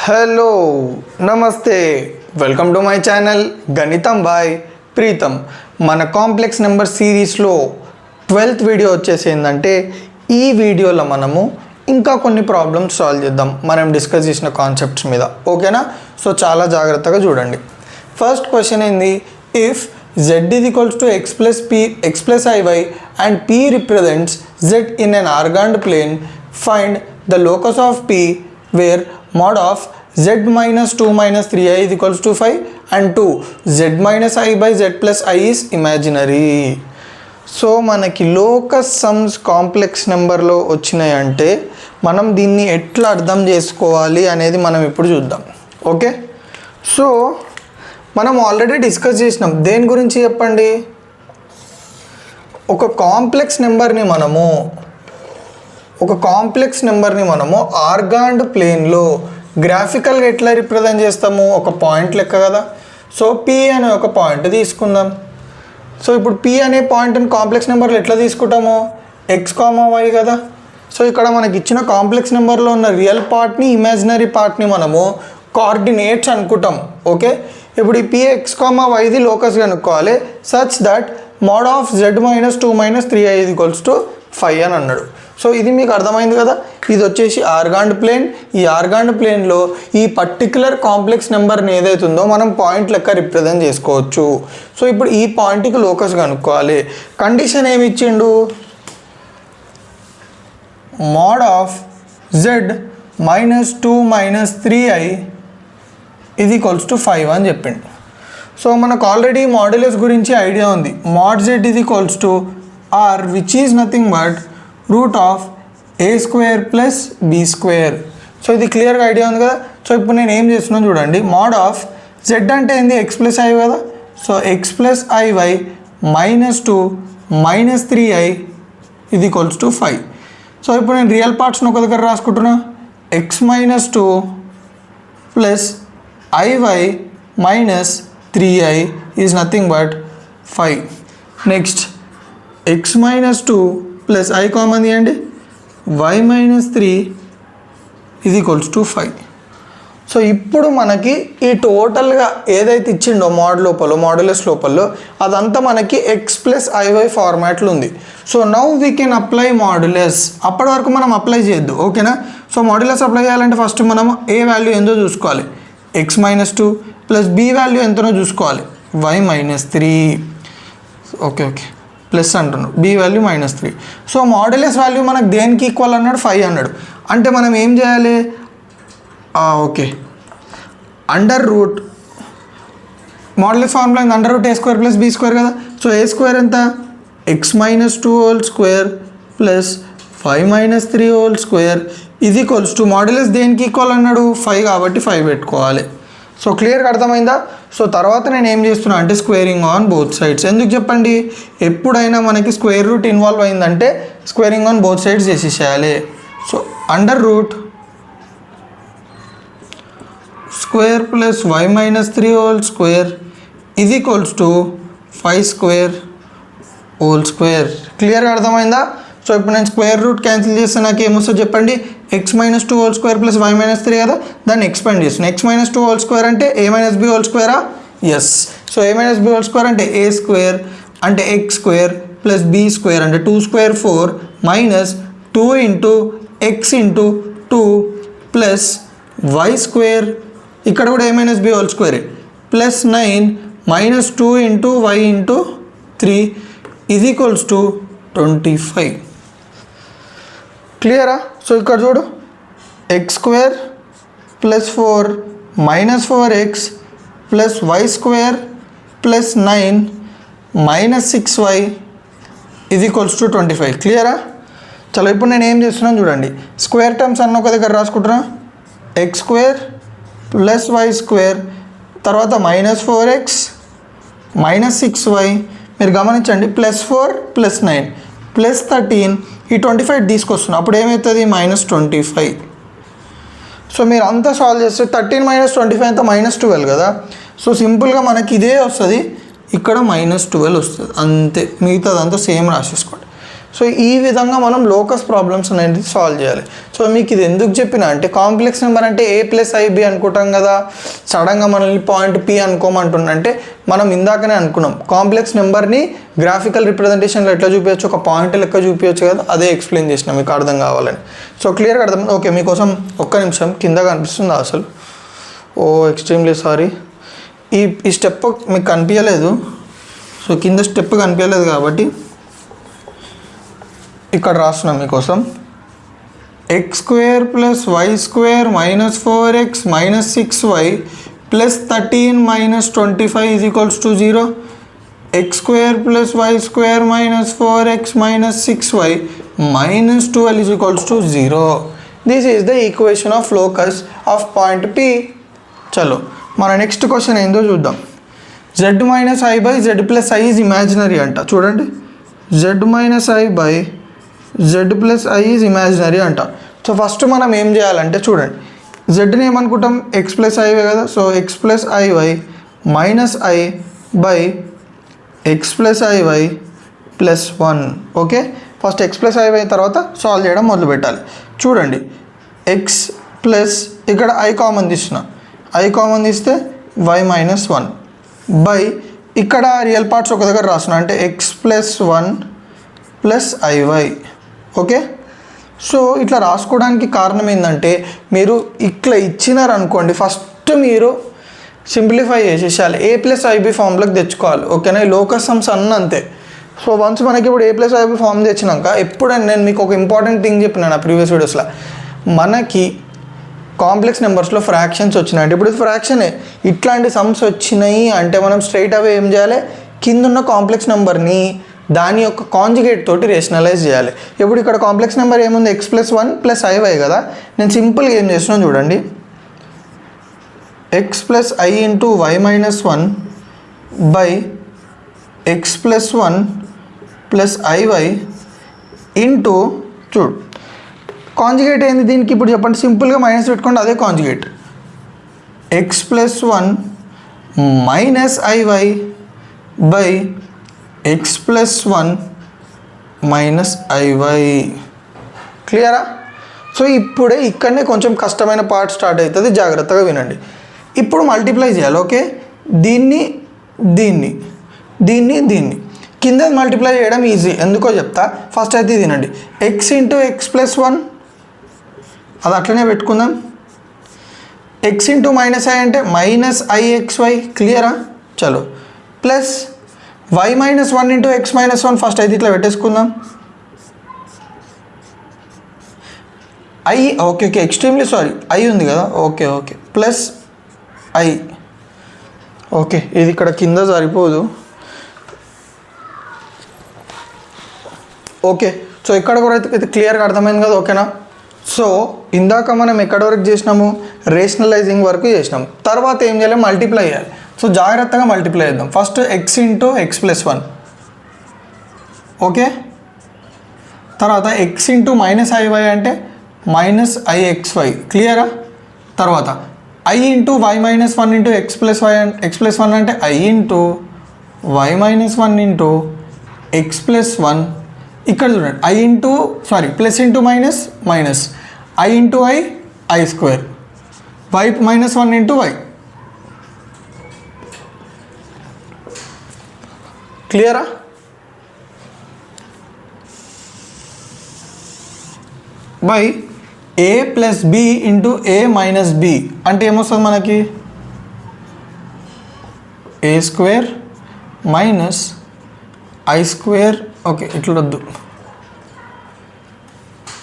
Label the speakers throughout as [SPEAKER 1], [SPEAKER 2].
[SPEAKER 1] Hello నమస్తే welcome to my channel గణితం bye Pritam. మన కాంప్లెక్స్ నెంబర్ సిరీస్లో 12th వీడియో వచ్చేసి ఏంటంటే ఈ వీడియోలో మనము ఇంకా కొన్ని ప్రాబ్లమ్స్ సాల్వ్ చేద్దాం మనం డిస్కస్ చేసిన కాన్సెప్ట్స్ మీద. ఓకేనా? సో చాలా జాగ్రత్తగా చూడండి. ఫస్ట్ క్వశ్చన్ ఏంది, if z is equals to x plus iy and p represents z in an argand plane, find the locus of p where mod of z minus 2 minus 3i is equals to 5 and 2 z minus I by z plus I is imaginary. So మనకి locus sums complex నెంబర్లో వచ్చినాయంటే మనం దీన్ని ఎట్లా అర్థం చేసుకోవాలి అనేది మనం ఇప్పుడు చూద్దాం. ఓకే, సో మనం ఆల్రెడీ డిస్కస్ చేసినాం. దేని గురించి చెప్పండి? ఒక కాంప్లెక్స్ నెంబర్ని మనము ఆర్గాండ్ ప్లేన్లో గ్రాఫికల్గా ఎట్లా రిప్రజెంట్ చేస్తాము? ఒక పాయింట్ లెక్క కదా. సో పి అనే ఒక పాయింట్ తీసుకుందాం. సో ఇప్పుడు పి అనే పాయింట్ని కాంప్లెక్స్ నెంబర్లో ఎట్లా తీసుకుంటాము? ఎక్స్ కామా వై కదా. సో ఇక్కడ మనకి ఇచ్చిన కాంప్లెక్స్ నెంబర్లో ఉన్న రియల్ పార్ట్ని ఇమాజినరీ పార్ట్ని మనము కోఆర్డినేట్స్ అనుకుంటాం. ఓకే, ఇప్పుడు ఈ పి ఎక్స్ కామా వైది లోకస్ కనుక్కోవాలి such that mode of z minus 2 minus 3i is equals to 5 అని అన్నాడు. సో ఇది మీకు అర్థమైంది కదా. ఇది వచ్చేసి ఆర్గాండ్ ప్లేన్. ఈ ఆర్గాండ్ ప్లేన్లో ఈ పర్టికులర్ కాంప్లెక్స్ నెంబర్ని ఏదైతుందో మనం పాయింట్ లెక్క రిప్రజెంట్ చేసుకోవచ్చు. సో ఇప్పుడు ఈ పాయింట్కి లోకస్ కనుక్కోవాలి. కండిషన్ ఏమి ఇచ్చిండు? Mod of z minus 2 minus 3i ఇది ఈక్వల్స్ టు 5 అని చెప్పిండు. సో మనకు ఆల్రెడీ మాడ్యులస్ గురించి ఐడియా ఉంది. మోడ్ జెడ్ ఇది equals to r which is nothing but root of a square plus b square. So ఇది క్లియర్గా ఐడియా ఉంది కదా. సో ఇప్పుడు నేను ఏం చేస్తున్నాను చూడండి. మోడ్ ఆఫ్ జెడ్ అంటే ఏంది? ఎక్స్ ప్లస్ ఐ కదా. So x plus i y minus 2 minus 3i ఇది ఈక్వల్స్ టు 5. సో ఇప్పుడు నేను రియల్ పార్ట్స్ని ఒక దగ్గర రాసుకుంటున్నా. X minus 2 plus iy minus 3i is nothing but 5. Next x minus 2 plus I common తీయండి, y minus 3 is equals to 5. So ఇప్పుడు మనకి ఈ టోటల్గా ఏదైతే ఇచ్చిండో మాడ్యులస్ లోపల అదంతా మనకి ఎక్స్ ప్లస్ ఐవై ఫార్మాట్లో ఉంది. So now we can apply modulus. అప్పటి వరకు మనం అప్లై చేయొద్దు. ఓకేనా? సో మాడ్యులస్ అప్లై చేయాలంటే ఫస్ట్ మనం ఏ వాల్యూ ఏందో చూసుకోవాలి. X minus 2 plus b value ఎంతనో చూసుకోవాలి. Y minus 3. ఓకే ప్లస్ అంటున్నాడు, b value minus 3. So modulus value మనకు దేనికి ఈక్వల్ అన్నాడు? 5 అన్నాడు. అంటే మనం ఏం చేయాలి? Okay, under root modulus formula under root a square plus b square కదా. సో ఏ స్క్వేర్ ఎంత? X minus 2 whole square plus 5 minus 3 whole square ఇది ఈక్వల్స్ టు మాడ్యులస్ దేనికి ఈక్వల్ అన్నాడు? 5 కాబట్టి 5 పెట్టుకోవాలి. సో క్లియర్గా అర్థమైందా? సో తర్వాత నేను ఏం చేస్తున్నా అంటే స్క్వేరింగ్ ఆన్ బోత్ సైడ్స్. ఎందుకు చెప్పండి? ఎప్పుడైనా మనకి స్క్వేర్ రూట్ ఇన్వాల్వ్ అయిందంటే స్క్వేరింగ్ ఆన్ బోత్ సైడ్స్ చేసేసేయాలి. So under root square plus 5 minus 3 whole square ఇది equals to 5 square whole square. క్లియర్గా అర్థమైందా? సో ఇప్పుడు నేను స్క్వేర్ రూట్ క్యాన్సిల్ చేస్తే నాకు ఏమొస్తుందో చెప్పండి. X minus 2 whole square plus y minus 3 కదా. దాన్ని ఎక్స్పాండ్ చేస్తున్నాను. ఎక్స్ మైనస్ 2 హోల్ స్క్వేర్ అంటే ఏ మైనస్ బి హోల్ స్క్వేరా? Yes. So a minus b whole square అంటే ఏ స్క్వేర్ అంటే x square plus b square అంటే 2 square 4 minus 2 into x into 2 plus y square ఇక్కడ కూడా a minus b whole square plus 9 minus 2 into y into 3 ఇది equals to 25. క్లియరా? So ఇక్కడ చూడు, x square plus 4 minus 4x plus y square plus 9 minus 6y ఇది equals to 25. క్లియరా? చలో ఇప్పుడు నేను ఏం చేస్తున్నాను చూడండి. స్క్వేర్ టర్మ్స్ అన్న ఒక దగ్గర రాసుకుంటున్నా. X square plus y square తర్వాత మైనస్ 4x మైనస్ 6y మీరు గమనించండి. ప్లస్ 4 ప్లస్ 9 ప్లస్ 13 ఈ 25 తీసుకొస్తున్నా. అప్పుడు ఏమవుతుంది? మైనస్ 25. సో మీరు అంతా సాల్వ్ చేస్తే 13 మైనస్ 25 అంతా మైనస్ 12 కదా. సో సింపుల్గా మనకి ఇదే వస్తుంది, ఇక్కడ మైనస్ 12 వస్తుంది అంతే. మిగతాదంతా సేమ్ రాసేసుకోండి. సో ఈ విధంగా మనం లోకస్ ప్రాబ్లమ్స్ అనేది సాల్వ్ చేయాలి. సో మీకు ఇది ఎందుకు చెప్పిన అంటే కాంప్లెక్స్ నెంబర్ అంటే a ప్లస్ ఐబి అనుకుంటాం కదా, సడన్గా మనల్ని పాయింట్ పి అనుకోమంటుందంటే మనం ఇందాకనే అనుకున్నాం కాంప్లెక్స్ నెంబర్ని గ్రాఫికల్ రిప్రజెంటేషన్లో ఎట్లా చూపించచ్చు, ఒక పాయింట్ లెక్క చూపించచ్చు కదా, అదే ఎక్స్ప్లెయిన్ చేసిన మీకు అర్థం కావాలని. సో క్లియర్గా అర్థం. ఓకే, మీకోసం ఒక్క నిమిషం కింద కనిపిస్తుందా అసలు? ఓ ఎక్స్ట్రీమ్లీ సారీ, ఈ స్టెప్ మీకు కనిపించలేదు. సో కింద స్టెప్ కనిపించలేదు కాబట్టి ఇక్కడ రాస్తున్నాం మీకోసం. X square plus y square minus 4x minus 6y plus 13 minus 25 is equals to 0. X square plus y square minus 4x minus 6y minus 12 is equals to 0. This is the equation of locus of point P. చలో మన next question ఏందో చూద్దాం. z minus i by z plus i is imaginary అంట. చూడండి, z minus i by z plus i is imaginary అంట. So first మనం ఏం చేయాలంటే చూడండి, జెడ్ని ఏమనుకుంటాం ఎక్స్ ప్లస్ ఐవే కదా. So x plus i y minus i by x plus i y plus 1. Okay, first x plus i y తర్వాత సాల్వ్ చేయడం మొదలు పెట్టాలి. చూడండి, ఎక్స్ ప్లస్ ఇక్కడ ఐ కామన్ తీసిన, ఐ కామన్ తీస్తే వై మైనస్ 1 బై ఇక్కడ రియల్ పార్ట్స్ ఒక దగ్గర రాస్తున్నా అంటే x plus 1 plus i y. Okay, so ఇట్లా రాసుకోవడానికి కారణం ఏంటంటే మీరు ఇట్లా ఇచ్చినారనుకోండి, ఫస్ట్ మీరు సింప్లిఫై చేసేసాలి, ఏ ప్లస్ ఐబీ ఫామ్లోకి తెచ్చుకోవాలి. ఓకేనా, లోకస్ సమ్స్ అన్న అంతే. సో వన్స్ మనకి ఇప్పుడు ఏ ప్లస్ ఐబీ ఫామ్ తెచ్చినాక ఎప్పుడైనా నేను మీకు ఒక ఇంపార్టెంట్ థింగ్ చెప్పినాను నా ప్రీవియస్ వీడియోస్లో, మనకి కాంప్లెక్స్ నెంబర్స్లో ఫ్రాక్షన్స్ వచ్చినాయి అంటే ఇప్పుడు ఇది ఫ్రాక్షనే, ఇట్లాంటి సమ్స్ వచ్చినాయి అంటే మనం స్ట్రైట్ అవే ఏం చేయాలి, కిందున్న కాంప్లెక్స్ నెంబర్ని దాని యొక్క కాంజుగేట్ తోటి రేషనలైజ్ చేయాలి. ఇప్పుడు ఇక్కడ కాంప్లెక్స్ నెంబర్ ఏముంది ఎక్స్ ప్లస్ 1 ప్లస్ ఐవై కదా, నేను సింపుల్గా ఏం చేస్తున్నాను చూడండి, x plus i into y minus 1 by x plus 1 plus i y into, చూడు కాంజుగేట్ ఏంది దీనికి ఇప్పుడు చెప్పండి, సింపుల్గా మైనస్ పెట్టుకోండి, అదే conjugate x plus 1 minus i y by x plus 1 minus i y. క్లియరా? సో ఇప్పుడే ఇక్కడనే కొంచెం కష్టమైన పార్ట్ స్టార్ట్ అవుతుంది, జాగ్రత్తగా వినండి. ఇప్పుడు మల్టిప్లై చేయాలి. ఓకే, దీన్ని దీన్ని దీన్ని దీన్ని కింద మల్టిప్లై చేయడం ఈజీ, ఎందుకో చెప్తా. ఫస్ట్ అయితే తినండి, ఎక్స్ ఇంటూ ఎక్స్ ప్లస్ 1 అది అట్లనే పెట్టుకుందాం. ఎక్స్ ఇంటూ మైనస్ ఐ అంటే మైనస్ ఐఎక్స్వై. క్లియరా? చలో, plus y minus 1 into x minus 1 first అయితే ఇట్లా పెట్టేసుకుందాం. I okay okay extremely sorry, i ఉంది కదా, okay okay plus i. Okay, ఇది ఇక్కడ కింద సరిపోదు. ఓకే, సో ఇక్కడ కూడా అయితే క్లియర్గా అర్థమైంది కదా. ఓకేనా, సో ఇందాక మనం ఎక్కడి వరకు చేసినాము, రేషనలైజింగ్ వరకు చేసినాము. తర్వాత ఏం చేయాలి, మల్టిప్లై చేయాలి. సో జాగ్రత్తగా మల్టిప్లై చేద్దాం. First x into x plus 1, okay, తర్వాత ఎక్స్ ఇంటూ మైనస్ ఐవై అంటే మైనస్ ఐఎక్స్వై. క్లియరా? తర్వాత i into y minus 1 into x plus 1 అంటే i into y minus 1 into x plus 1. ఇక్కడ చూడండి, i into sorry plus into minus minus, i into i square, y minus 1 into y. క్లియరా? By a plus b into a minus b అంటే ఏమొస్తుంది మనకి, ఏ square minus i square. Okay, ఇట్లా వద్దు,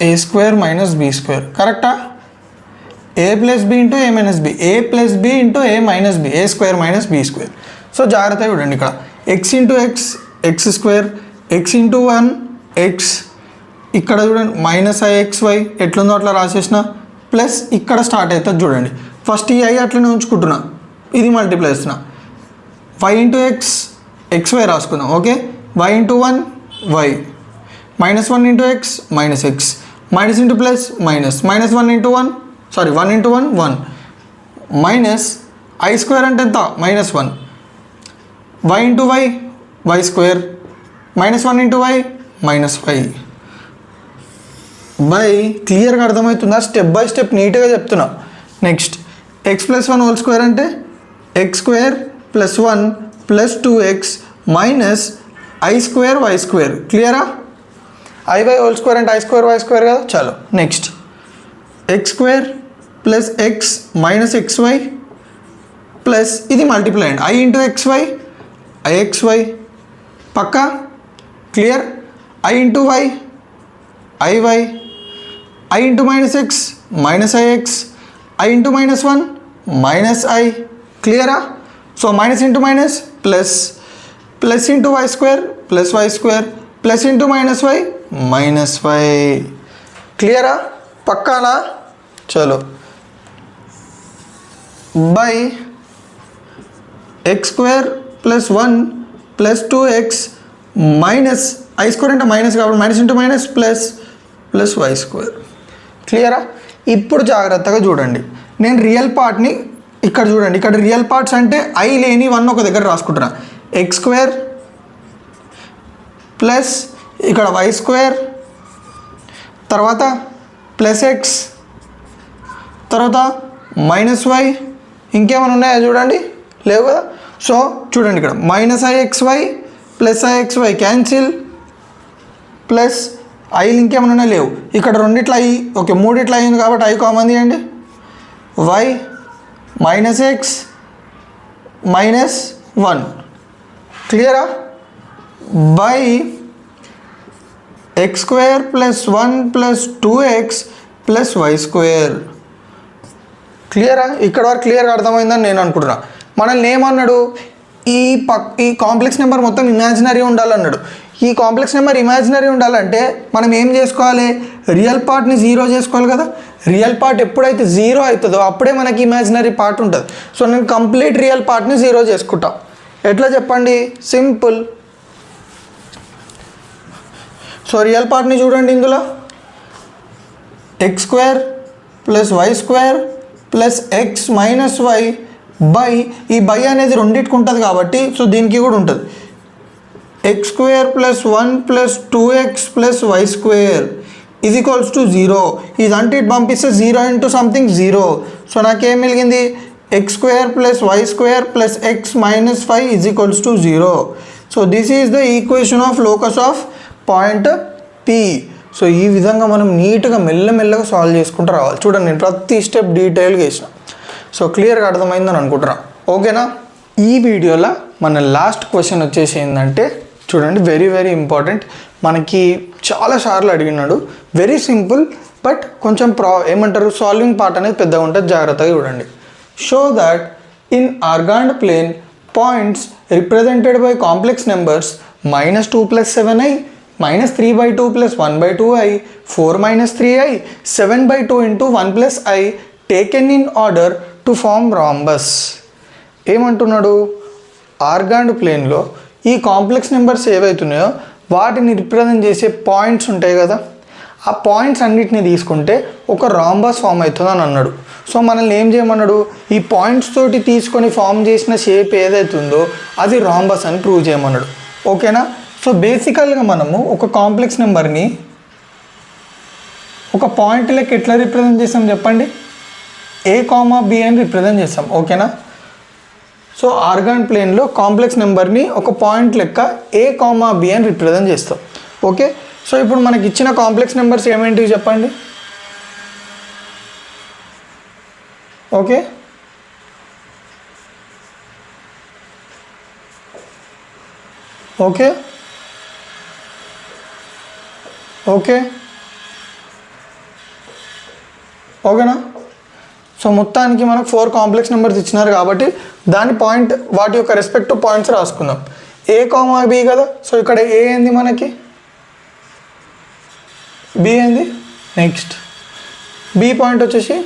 [SPEAKER 1] a square minus b square. కరెక్టా? A plus b into a minus b, a plus b into a minus b, a square minus b square. So జాగ్రత్తగా చూడండి, ఇక్కడ x into x x square, x into 1 x, ఇక్కడ చూడండి minus ఐఎక్స్వై ఎట్లుందో అట్లా రాసేసిన, plus ఇక్కడ start అవుతుంది చూడండి. ఫస్ట్ ఈ ఐ అట్లనే ఉంచుకుంటున్నా, ఇది మల్టిప్లై చేస్తున్నా, వై ఇంటూ ఎక్స్ ఎక్స్వై రాసుకుందాం. Okay, y into 1 y, minus 1 into x minus x, minus into plus minus, minus 1 into 1 sorry 1 into 1 1 minus i square అంటే ఎంత minus 1, y into y y square, minus 1 into y minus y. By క్లియర్గా అర్థమవుతుందా? Step by step నీట్గా చెప్తున్నా. Next x plus 1 whole square అంటే x square plus 1 plus 2x minus i square y square. క్లియరా? I by whole square అంటే i square y square కదా. చాలు. Next x square plus x minus x y plus ఇది multiply అండి i into x y i x y పక్కా. Clear? I into y i y, i into minus x minus i x, i into minus 1 minus i. క్లియరా? So minus into minus plus, plus into y square plus y square plus into minus y minus y. క్లియరా? పక్కానా? చలో. By x square plus 1 plus 2x minus i square అంటే minus కాబట్టి minus into minus plus plus y square. క్లియరా? ఇప్పుడు జాగ్రత్తగా చూడండి. నేను రియల్ పార్ట్ని ఇక్కడ చూడండి. ఇక్కడ రియల్ పార్ట్స్ అంటే ఐ లేని 1 ఒక దగ్గర రాసుకుంటున్నా. ఎక్స్ స్క్వేర్ ప్లస్ ఇక్కడ వై స్క్వేర్ తర్వాత ప్లస్ ఎక్స్ తర్వాత మైనస్ వై. ఇంకేమైనా ఉన్నాయా చూడండి? లేవు కదా. సో చూడండి ఇక్కడ minus i x y plus i x y cancel plus ఐలు ఇంకేమైనా లేవు. ఇక్కడ రెండిట్లా ఐ ఓకే మూడిట్లా అయింది కాబట్టి ఐ కామన్ తీయండి. Y minus x minus 1. క్లియరా? By x square plus 1 plus 2x plus y square. క్లియరా? ఇక్కడ వరకు క్లియర్గా అర్థమైందని నేను అనుకుంటున్నా. మనల్ని ఏమన్నాడు? ఈ కాంప్లెక్స్ నెంబర్ మొత్తం ఇమాజినరీ ఉండాలన్నాడు. ఈ కాంప్లెక్స్ నెంబర్ ఇమాజినరీ ఉండాలంటే మనం ఏం చేసుకోవాలి? రియల్ పార్ట్ని 0 చేసుకోవాలి కదా. రియల్ పార్ట్ ఎప్పుడైతే 0 అవుతుందో అప్పుడే మనకి ఇమాజినరీ పార్ట్ ఉంటుంది. సో నేను కంప్లీట్ రియల్ పార్ట్ని 0 చేసుకుంటా. ఎట్లా చెప్పండి? సింపుల్. సో రియల్ పార్ట్ని చూడండి. ఇందులో x square plus y square plus x minus y by ఈ బై అనేది రెండింటికి ఉంటుంది కాబట్టి సో దీనికి కూడా ఉంటుంది. X square plus 1 plus 2x plus y square is equals to 0. ఇదంటే ఇటు పంపిస్తే 0 ఇంటూ సంథింగ్ 0. సో నాకేం మిగిలింది? X square plus y square plus x minus 5 is equals to 0. So this is the equation of locus of point P. So ఈ విధంగా మనం నీట్గా మెల్లమెల్లగా సాల్వ్ చేసుకుంటూ రావాలి. చూడండి నేను ప్రతి స్టెప్ డీటెయిల్గా వేసిన. సో క్లియర్గా అర్థమైందని అనుకుంటున్నా. ఓకేనా? ఈ వీడియోలో మన లాస్ట్ క్వశ్చన్ వచ్చేసి ఏంటంటే చూడండి వెరీ వెరీ ఇంపార్టెంట్. మనకి చాలాసార్లు అడిగినాడు. వెరీ సింపుల్ బట్ కొంచెం ఏమంటారు సాల్వింగ్ పార్ట్ అనేది పెద్దగా ఉంటుంది. జాగ్రత్తగా చూడండి. Show that in Argand plane points represented by complex numbers -2 + 7i -3/2 + 1/2i 4 - 3i 7/2 × 1 + i taken in order to form rhombus. ఏమంటున్నాడు? ఆర్గాండ్ ప్లేన్లో ఈ కాంప్లెక్స్ నెంబర్స్ ఏవైతున్నాయో వాటిని రిప్రజెంట్ చేసే పాయింట్స్ ఉంటాయి కదా, ఆ పాయింట్స్ అన్నిటిని తీసుకుంటే ఒక రాంబస్ ఫామ్ అవుతుంది అని అన్నాడు. సో మనల్ని ఏం చేయమన్నాడు? ఈ పాయింట్స్ తోటి తీసుకొని ఫామ్ చేసిన షేప్ ఏదైతుందో అది రాంబస్ అని ప్రూవ్ చేయమన్నాడు. ఓకేనా? సో బేసికల్గా మనము ఒక కాంప్లెక్స్ నెంబర్ని ఒక పాయింట్ లెక్క ఎట్లా రిప్రజెంట్ చేస్తాం చెప్పండి? A, B అని రిప్రజెంట్ చేస్తాం. ఓకేనా? సో ఆర్గాన్ ప్లేన్లో కాంప్లెక్స్ నెంబర్ని ఒక పాయింట్ లెక్క A, B అని రిప్రజెంట్ చేస్తాం. ఓకే. సో ఇప్పుడు మనకి ఇచ్చిన కాంప్లెక్స్ నెంబర్స్ ఏమేంటివి చెప్పండి? ఓకే. ఓకే ఓకే ఓకేనా? సో మొత్తానికి మనకు 4 కాంప్లెక్స్ నెంబర్స్ ఇచ్చినారు కాబట్టి దాని పాయింట్ వాటి యొక్క రెస్పెక్టివ్ పాయింట్స్ రాసుకుందాం. A, B కదా. సో ఇక్కడ A ఏంది మనకి, B ఏంది, నెక్స్ట్ B పాయింట్ వచ్చేసి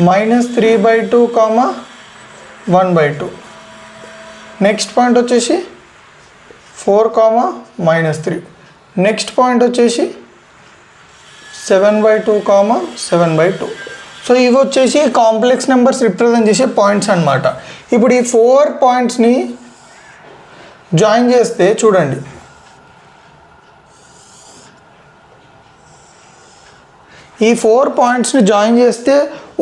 [SPEAKER 1] -3/2, 1/2. నెక్స్ట్ పాయింట్ వచ్చేసి 4, -3. నెక్స్ట్ పాయింట్ వచ్చేసి 7/2, 7/2. సో ఇవి వచ్చేసి కాంప్లెక్స్ నెంబర్స్ రిప్రజెంట్ చేసే పాయింట్స్ అన్నమాట. ఇప్పుడు ఈ 4 పాయింట్స్ని జాయిన్ చేస్తే చూడండి ఈ 4 పాయింట్స్ని జాయిన్ చేస్తే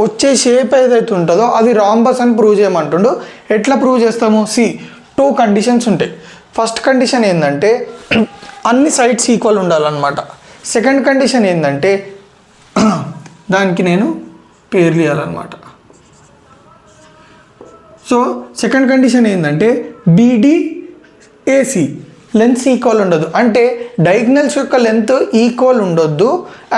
[SPEAKER 1] వచ్చే షేప్ ఏదైతే ఉంటుందో అది రాంబస్ అని ప్రూవ్ చేయమంటుండు. ఎట్లా ప్రూవ్ చేస్తాము? 2 కండిషన్స్ ఉంటాయి. ఫస్ట్ కండిషన్ ఏంటంటే అన్ని సైడ్స్ ఈక్వల్ ఉండాలన్నమాట. సెకండ్ కండిషన్ ఏంటంటే దానికి నేను పేర్లు ఇవ్వాలన్నమాట. సో సెకండ్ కండిషన్ ఏంటంటే BDAC లెంత్ ఈక్వల్ ఉండదు, అంటే డయాగ్నల్స్ యొక్క లెంత్ ఈక్వల్ ఉండొద్దు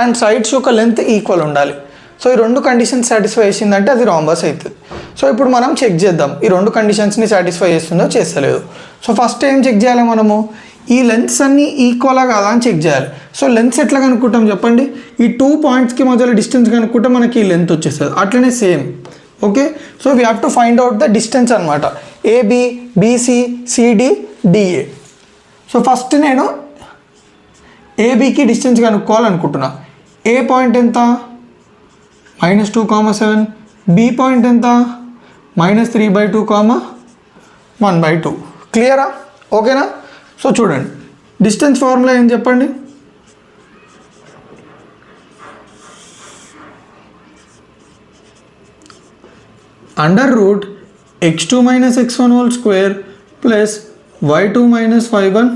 [SPEAKER 1] అండ్ సైడ్స్ యొక్క లెంత్ ఈక్వల్ ఉండాలి. సో ఈ 2 కండిషన్స్ సాటిస్ఫై చేసిందంటే అది రాంబస్ అవుతుంది. సో ఇప్పుడు మనం చెక్ చేద్దాం ఈ 2 కండిషన్స్ని సాటిస్ఫై చేస్తుందో చేస్తలేదు. సో ఫస్ట్ ఏం చెక్ చేయాలి మనము? ఈ లెంత్స్ అన్నీ ఈక్వలా కాదా అని చెక్ చేయాలి. సో లెంత్స్ ఎట్లా కనుక్కుంటాం చెప్పండి? ఈ 2 పాయింట్స్కి మధ్యలో డిస్టెన్స్ కనుక్కుంటే మనకి ఈ లెంత్ వచ్చేస్తుంది. అట్లనే same. Okay, so we have to find out the distance అనమాట. AB, BC, CD, DA. So first నేను ABకి డిస్టెన్స్ కనుక్కోవాలనుకుంటున్నా. ఏ పాయింట్ ఎంత? -2,7. B పాయింట్ ఎంత? -3/2, 1/2. క్లియరా? ఓకేనా? సో చూడండి, డిస్టెన్స్ ఫార్ములా ఏం చెప్పండి? √(x2 - x1) whole square plus y2 - y1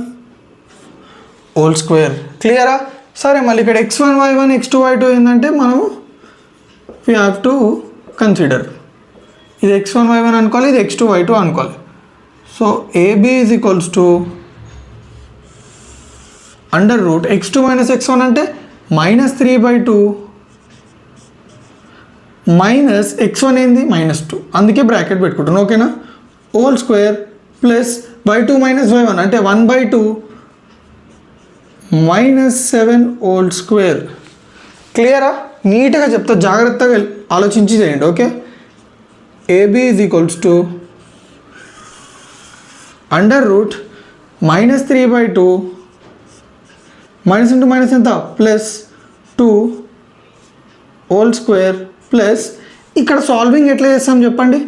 [SPEAKER 1] whole square. క్లియరా? సరే, మళ్ళీ ఇక్కడ x1 y1 x2 y2 ఏంటంటే మనము వీ హ్యావ్ టు కన్సిడర్ ఇది x1 y1 అనుకోవాలి, ఇది x2 y2 అనుకోవాలి. So AB is equals to √(x2 - x1) అంటే -3/2 -x1 ఏంది? -2, అందుకే బ్రాకెట్ పెట్టుకుంటాను. ఓకేనా? Whole square plus y2 - y1 అంటే 1/2 -7 హోల్ స్క్వేర్. క్లియరా? నీట్గా చెప్తా, జాగ్రత్తగా ఆలోచించి చేయండి. Okay, AB is equals to √(-3/2) -into - ఎంత? +2 హోల్ స్క్వేర్ ప్లస్ ఇక్కడ సాల్వింగ్ ఎట్లా చేస్తాం చెప్పండి?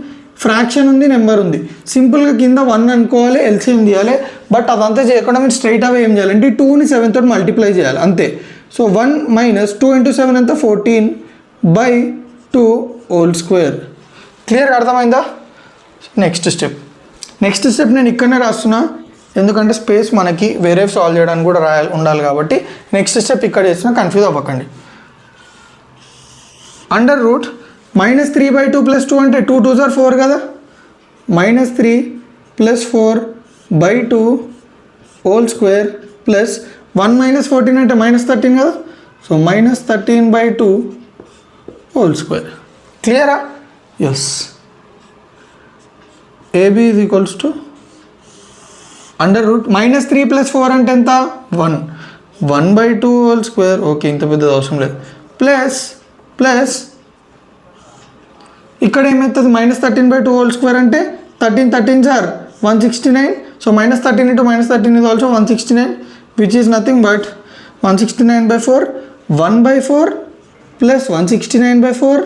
[SPEAKER 1] ఫ్రాక్షన్ ఉంది, నెంబర్ ఉంది, సింపుల్గా కింద 1 అనుకోవాలి, LCM తీయాలి. బట్ అదంతా చేయకుండా మీరు స్ట్రైట్ అవే ఏం చేయాలంటే 2ని 7 తోటి మల్టిప్లై చేయాలి అంతే. సో 1 - 2 × 7 ఎంత? 14/2 హోల్ స్క్వేర్. క్లియర్? అర్థమైందా? నెక్స్ట్ స్టెప్ నేను ఇక్కడనే రాస్తున్నా, ఎందుకంటే స్పేస్ మనకి వేరే సాల్వ్ చేయడానికి కూడా ఉండాలి కాబట్టి. నెక్స్ట్ స్టెప్ ఇక్కడ చేస్తున్నా, కన్ఫ్యూజ్ అవ్వకండి. √(-3/2 + 2) అంటే 2 2s are 4 కదా, -3 + 4/2 హోల్ స్క్వేర్ ప్లస్ 1 - 14 అంటే -13 కదా, సో -13/2 హోల్ స్క్వేర్. క్లియరా? Yes. AB is equals to -3 + 4 అంటే ఎంత? 1/2 హోల్ స్క్వేర్. ఓకే, ఇంత పెద్దది అవసరం లేదు. ప్లస్ ఇక్కడ ఏమవుతుంది? -13/2 హోల్ స్క్వేర్ అంటే 13 13s are 169. So -13 × -13 is also 169, which is nothing but 169/4, 1/4 plus 169/4,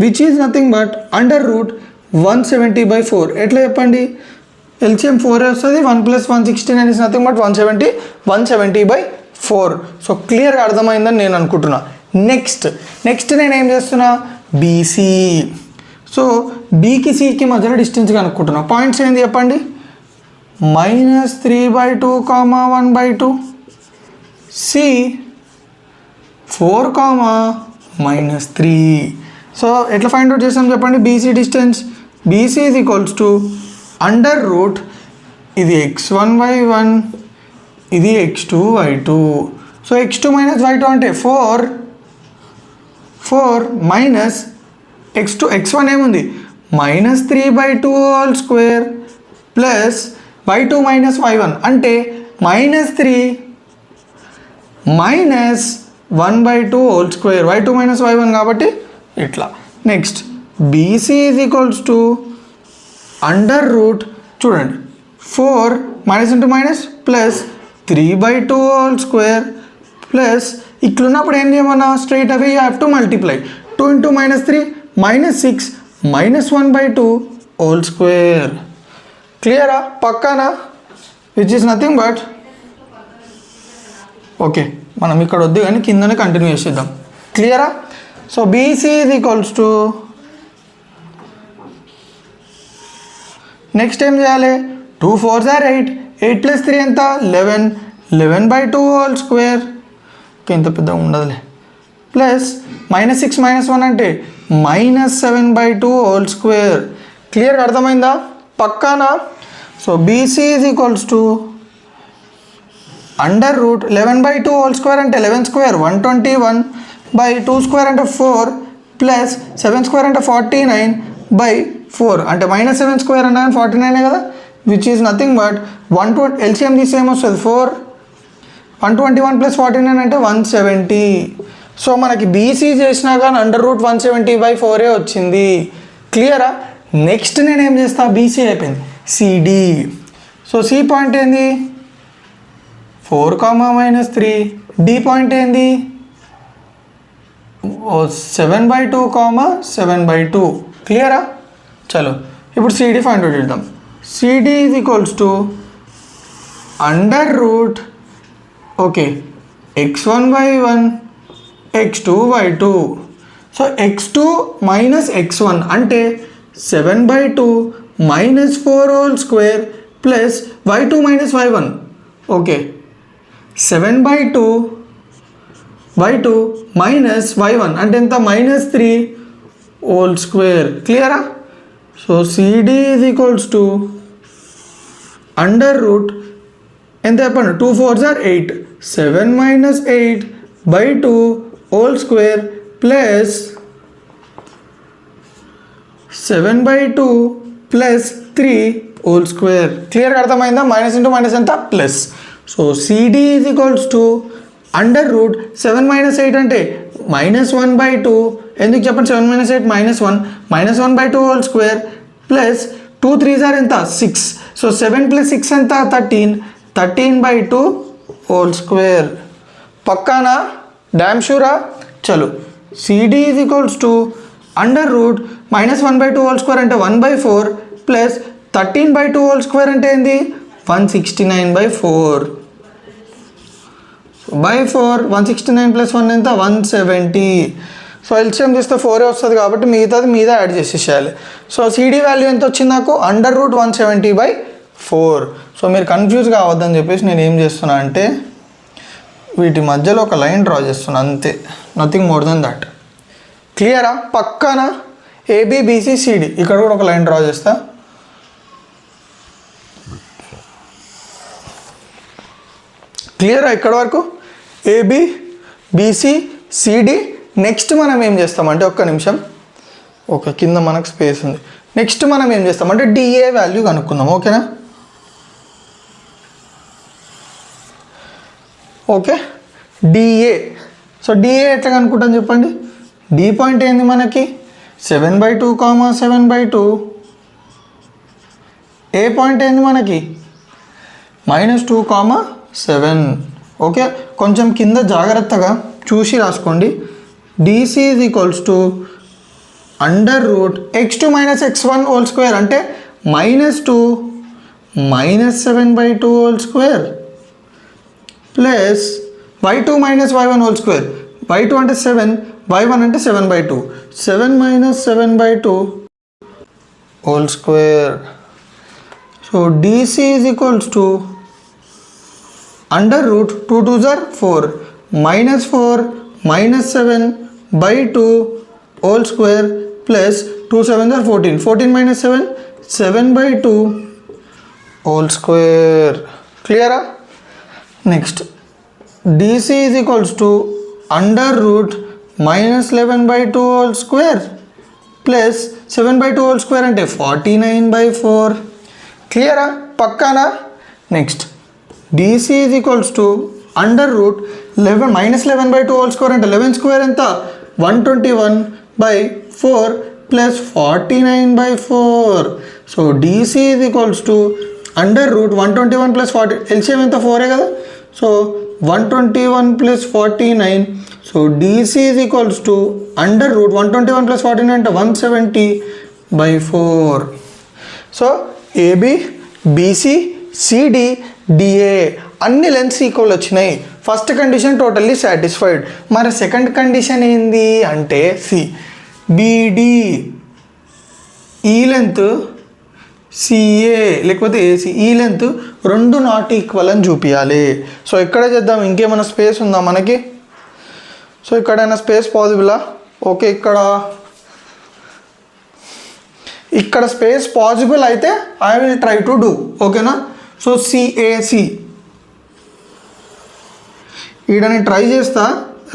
[SPEAKER 1] which is nothing but √170/4. ఎట్లా చెప్పండి? LCM 4 వస్తుంది, 1 + 169 is nothing but 170/4. సో క్లియర్గా అర్థమైందని నేను అనుకుంటున్నా. నెక్స్ట్ నేను ఏం చేస్తున్నా? BC. సో Bకి Cకి మధ్యలో డిస్టెన్స్ కనుక్కుంటున్నా. పాయింట్స్ ఏంది చెప్పండి? -3/2, 1/2. C 4, -3. సో ఎట్లా ఫైండ్ అవుట్ చేస్తాం చెప్పండి? BC distance. BC is equals to ఇది x1 y1, ఇది x2 y2. So x2 - y2 అంటే 4 minus x1 ఏముంది? -3/2 whole square plus y2 - y1 అంటే -3 -1/2 హోల్ స్క్వేర్, y2 - y1 కాబట్టి ఇట్లా. Next BC is equals to చూడండి 4 - ప్లస్ 3/2 హోల్ స్క్వేర్ ప్లస్ ఇట్లున్నప్పుడు ఏం చేయమన్నా? Straight away you have to multiply. 2 × -3 -6 -1/2 whole square. క్లియరా? పక్కానా? Which is nothing but okay, మనం ఇక్కడ వద్దు కానీ కిందనే కంటిన్యూ చేసేద్దాం. క్లియరా? So BC is equals to next ఏం చేయాలి? 2 4s are 8, 8 + 3 ఎంత? 11, 11/2 హోల్ స్క్వేర్. ఇంత పెద్దగా ఉండదులే. ప్లస్ -6 - 1 అంటే -7/2 హోల్ స్క్వేర్. క్లియర్గా అర్థమైందా? పక్కానా? So BC is equals to √11/2 whole square అంటే 11 స్క్వేర్ 121/2 స్క్వేర్ అంటే 4 ప్లస్ 7 స్క్వేర్ అంటే 49/4 అంటే -7 స్క్వేర్ అంటే 49 కదా, which is nothing but 120 LCM తీసి ఏమొస్తుంది 4 121 + 49 అంటే 170. సో మనకి బీసీ చేసినా కానీ √170/4 వచ్చింది. క్లియరా? నెక్స్ట్ నేను ఏం చేస్తా? బీసీ అయిపోయింది, సిడి. సో సి పాయింట్ ఏంది? 4, -3. డి పాయింట్ ఏంది? 7/2, 7/2. క్లియరా? చలో ఇప్పుడు సిడి ఫైండ్ అవుట్ చేద్దాం. CD is equals to x1/1 x2/2. So x2 - x1 అంటే 7/2 -4 whole square plus y2 - y1. Okay, 7/2 y2 - y1 అంటే ఎంత? -3 హోల్ స్క్వేర్. క్లియరా? So CD is equals to ఎంత చెప్పండి? 2 4s are 8, 7 - 8/2 whole square plus 7/2 plus 3 whole square. క్లియర్గా అర్థమైందా? Minus into minus ఎంత? Plus. So CD is equals to √7 - 8 అంటే -1/2. ఎందుకు చెప్పండి? 7 - 8 -1 -1/2 whole square plus 2 3s are ఎంత? 6. సో 7 + 6 ఎంత? 13, 13/2 హోల్ స్క్వేర్. పక్కానా? డామ్ షూరా? చలో CD is equals to -1/2 whole square అంటే 1/4 ప్లస్ 13/2 హోల్ స్క్వేర్ అంటే ఏంది? 169/4 169 + 1 ఎంత? 170. సో ఎల్సిఎం తీస్తే 4 వస్తుంది కాబట్టి మిగతాది మీద యాడ్ చేసేసేయాలి. సో సిడి వాల్యూ ఎంత వచ్చింది నాకు? √170/4. సో మీరు కన్ఫ్యూజ్ కావద్దని చెప్పేసి నేను ఏం చేస్తున్నా అంటే వీటి మధ్యలో ఒక లైన్ డ్రా చేస్తున్నా అంతే, నథింగ్ మోర్ దెన్ దట్. క్లియరా? పక్కన ఏబిబిసిసిడి ఇక్కడ కూడా ఒక లైన్ డ్రా చేస్తా. క్లియరా? ఇక్కడ వరకు ఏబి బీసీ సిడి. నెక్స్ట్ మనం ఏం చేస్తామంటే ఒక్క నిమిషం, ఓకే కింద మనకు స్పేస్ ఉంది. నెక్స్ట్ మనం ఏం చేస్తామంటే డిఏ వాల్యూ కనుక్కుందాం. ఓకేనా? Okay, DA. సో డిఏ ఎట్లా కనుక్కుంటాం చెప్పండి? డి పాయింట్ ఏంది మనకి? 7/2, 7/2. ఏ పాయింట్ ఏంది మనకి? -2, 7. ఓకే, కొంచెం కింద జాగ్రత్తగా చూసి రాసుకోండి. DC is equals to √x2 - x1 whole square అంటే -2 -7/2 whole square plus y2 - y1 whole square. y2 అంటే 7, y1 అంటే 7/2. 7 - 7/2 whole square. So DC is equals to √2 2s are 4 -4 -7/2 whole square plus 2 7s are 14, 14 - 7 7/2 whole square. క్లియరా? Next DC is equals to -11/2 whole square plus 7/2 whole square అంటే 49/4. క్లియరా? పక్కానా? Next DC is equals to -11/2 whole square అంటే 11 square ఎంత? 121/4 plus 49/4. So DC is equals to √121 + 40 LCM ఎంత? 4 కదా. So 121 + 49. So DC is equals to √121 + 49 అంటే 170/4. So AB BC CD DA అన్ని lengths equal వచ్చినాయి. First condition totally satisfied. మరి second condition ఏంది అంటే సి బీడి ఈ లెంత్ సిఏ లేకపోతే ఏసీ ఈ లెంత్ రెండు నాట్ ఈక్వల్ అని చూపించాలి. సో ఎక్కడ చేద్దాం, ఇంకేమైనా స్పేస్ ఉందా మనకి? సో ఇక్కడైనా స్పేస్ పాసిబులా? ఓకే, ఇక్కడ స్పేస్ పాసిబుల్ అయితే I will try to do. ఓకేనా? సో సిఏసి ఈడని ట్రై చేస్తా,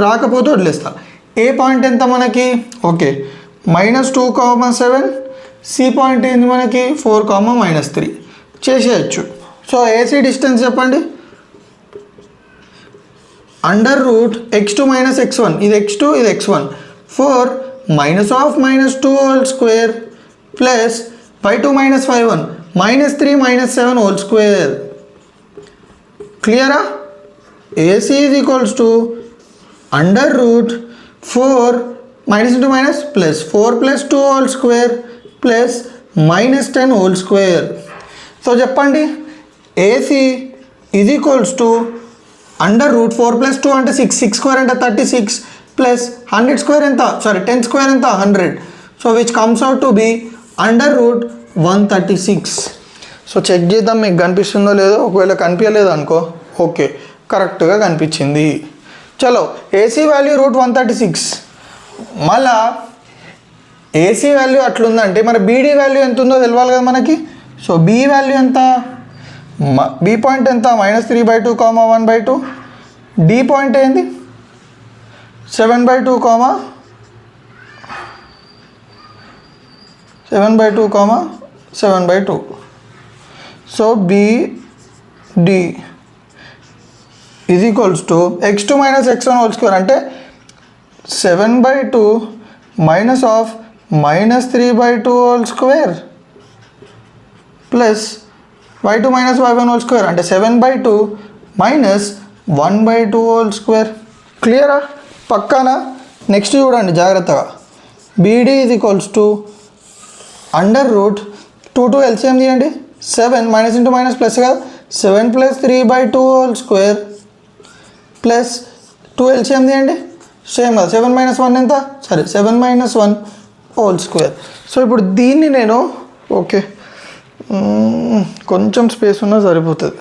[SPEAKER 1] రాకపోతే వదిలేస్తా. ఏ పాయింట్ ఎంత మనకి? ఓకే -2,7. సి పాయింట్ ఏంది మనకి? 4,-3 చేసేయచ్చు. సో ఏసీ డిస్టెన్స్ చెప్పండి. √(x2 - x1) ఇది x2 ఇది x1. 4 -(-2) whole square plus (2 - 5) -3 - 7 whole square. క్లియరా? AC is equals to √4 -(-) plus 4 + 2 whole square plus -10 whole square. So చెప్పండి, AC is equals to √4 + 2 అంటే 6, 6 స్క్వేర్ అంటే 36 ప్లస్ 100 స్క్వేర్ ఎంత? 10 స్క్వేర్ ఎంత? 100. So which comes out to be √136. So check చేద్దాం మీకు కనిపిస్తుందో లేదో. ఒకవేళ కనిపించలేదు అనుకో, ఓకే కరెక్ట్గా కనిపించింది. చలో ఏసీ వాల్యూ √136. మళ్ళా ఏసీ వాల్యూ అట్లుందంటే మరి బీడీ వాల్యూ ఎంత ఉందో తెలవాలి కదా మనకి. సో బీ వాల్యూ ఎంత? బీ పాయింట్ ఎంత? -3/2, 1/2. డి పాయింట్ ఏంది? 7/2, 7/2. So BD is equals to x2 - x1 whole square అంటే 7/2 -(-3/2) whole square plus (y2 - y1) whole square అంటే 7/2 -1/2 హోల్ స్క్వేర్. క్లియరా? పక్కానా? నెక్స్ట్ చూడండి జాగ్రత్తగా. BD is equals to √2 LCM తీయండి. 7 మైనస్ ఇంటూ మైనస్ ప్లస్ కదా, 7 + 3/2 హోల్ స్క్వేర్ ప్లస్ 2 LCM తీయండి. Same కదా, 7 - 1 ఎంత? 7 - 1 హోల్ స్క్వేర్. సో ఇప్పుడు దీన్ని నేను ఓకే కొంచెం స్పేస్ ఉన్నా సరిపోతుంది.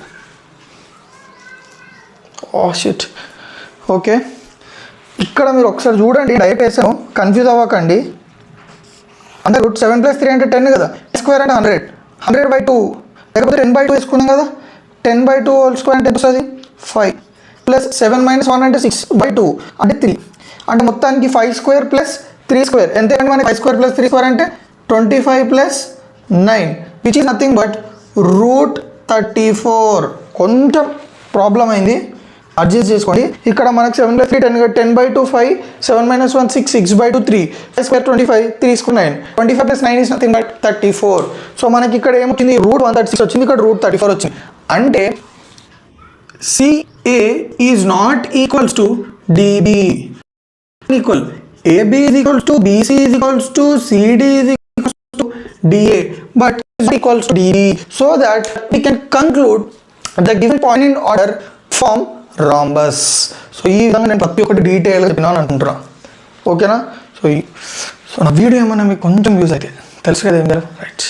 [SPEAKER 1] షిట్. ఓకే, ఇక్కడ మీరు ఒకసారి చూడండి, డైరెక్ట్ వేసాను, కన్ఫ్యూజ్ అవ్వకండి. √7 + 3 అంటే 10 కదా, స్క్వేర్ అంటే 100, 100/2 లేకపోతే 10/2 వేసుకున్నాం కదా. 10/2 హోల్ స్క్వేర్ అంటే వస్తుంది 5 ప్లస్ 7 - 1 అంటే 6/2 అంటే 3 అంటే మొత్తానికి 5 స్క్వేర్ ప్లస్ 3 స్క్వేర్ ఎంత అంటే మనకి 5 స్క్వేర్ ప్లస్ 3 స్క్వేర్ అంటే 25 + 9 విచ్ ఈస్ నథింగ్ బట్ √34. కొంచెం ప్రాబ్లం అయింది, అడ్జస్ట్ చేసుకోండి. ఇక్కడ మనకు 7 + 3 10 10/2 5 7 - 1 6 6/2 3 5 square 25 3 square 9 25 + 9 is nothing but 34. So మనకి ఇక్కడ ఏమొచ్చింది? √136 వచ్చింది, ఇక్కడ √34 వచ్చింది. అంటే CA is not equals to DB. Equal AB is equals to BC is equals to CD is equals to DA but is equals to DB, so that we can conclude the given point in order form rhombus. So ఈ విధంగా నేను ప్రతి ఒక్కటి డీటెయిల్గా చెప్పినాను అనుకుంటున్నా. ఓకేనా? So నా వీడియో ఏమన్నా మీకు కొంచెం యూజ్ అయితే తెలుసు కదా ఏం కదా, రైట్.